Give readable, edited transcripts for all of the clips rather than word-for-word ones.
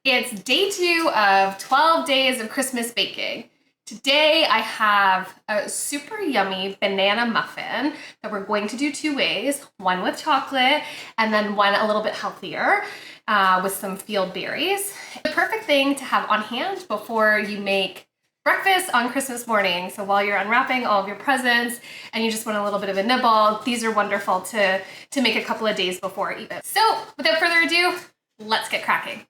It's day 2 of 12 days of Christmas baking. Today I have a super yummy banana muffin that we're going to do 2 ways, one with chocolate and then one a little bit healthier with some field berries. The perfect thing to have on hand before you make breakfast on Christmas morning. So while you're unwrapping all of your presents and you just want a little bit of a nibble, these are wonderful to make a couple of days before even. So without further ado, let's get cracking.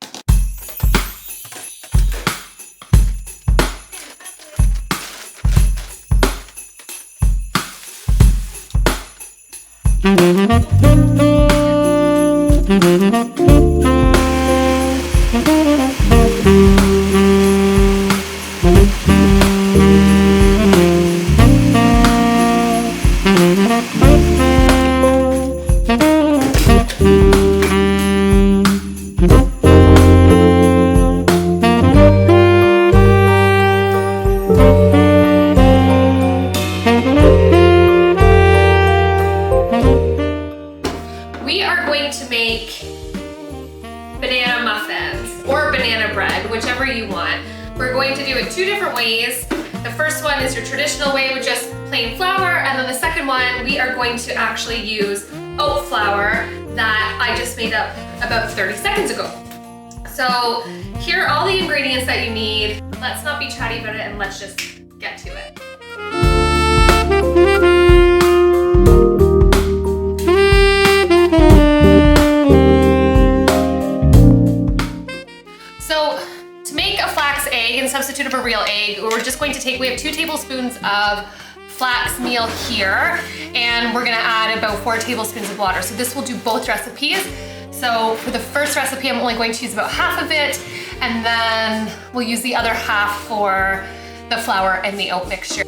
We are going to make banana muffins or banana bread, whichever you want. We're going to do it 2 different ways. The first one is your traditional way with just plain flour, and then the second one we are going to actually use oat flour that I just made up about 30 seconds ago. So here are all the ingredients that you need. Let's not be chatty about it and let's just get to it. So to make a flax egg in substitute of a real egg, we're just going to we have 2 tablespoons of flax meal here, and we're gonna add about 4 tablespoons of water. So this will do both recipes. So for the first recipe, I'm only going to use about half of it, and then we'll use the other half for the flour and the oat mixture.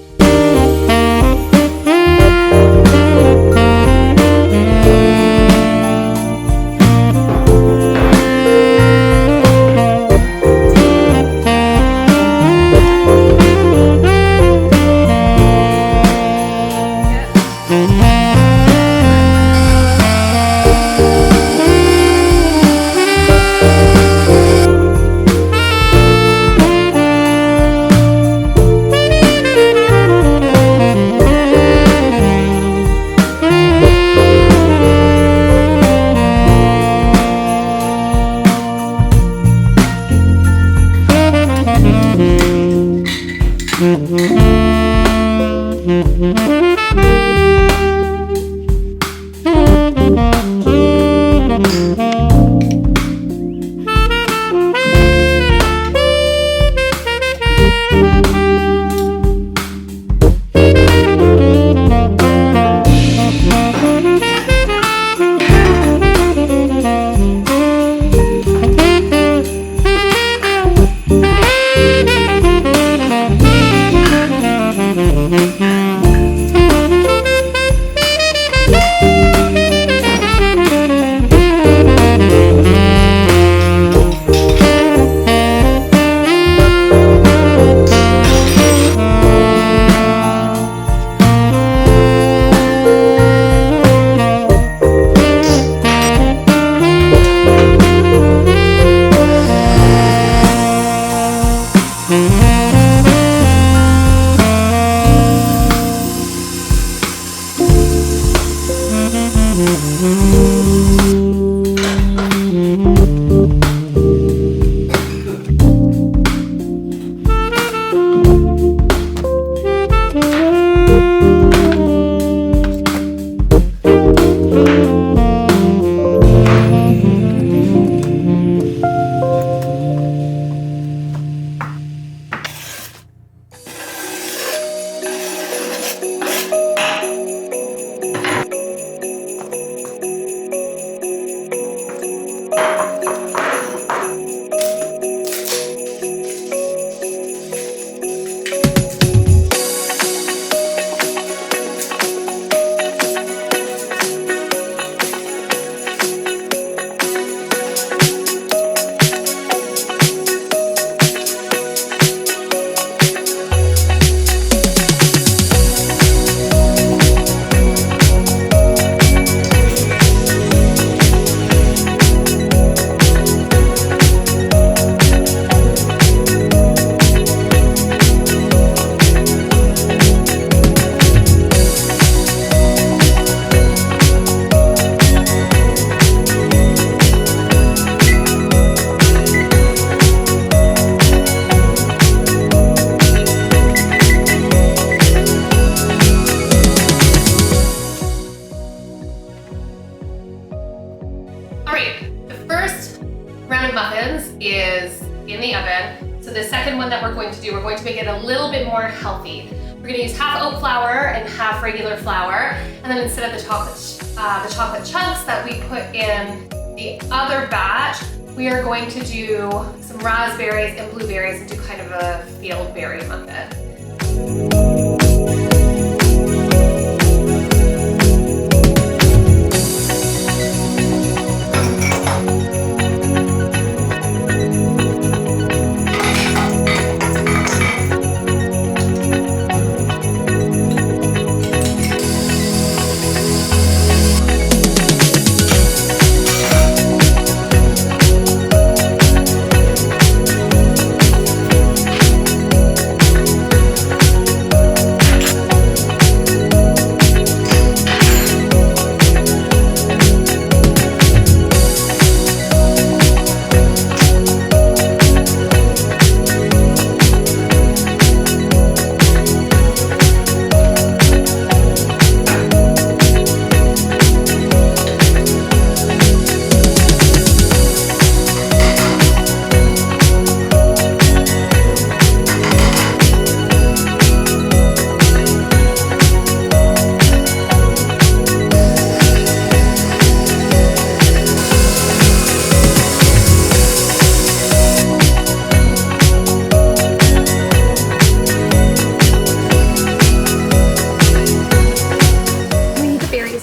round of muffins is in the oven. So the second one that we're going to do, we're going to make it a little bit more healthy. We're gonna use half oat flour and half regular flour. And then instead of the chocolate chunks that we put in the other batch, we are going to do some raspberries and blueberries and do kind of a field berry muffin.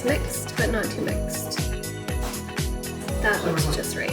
Mixed, but not too mixed. That looks just right.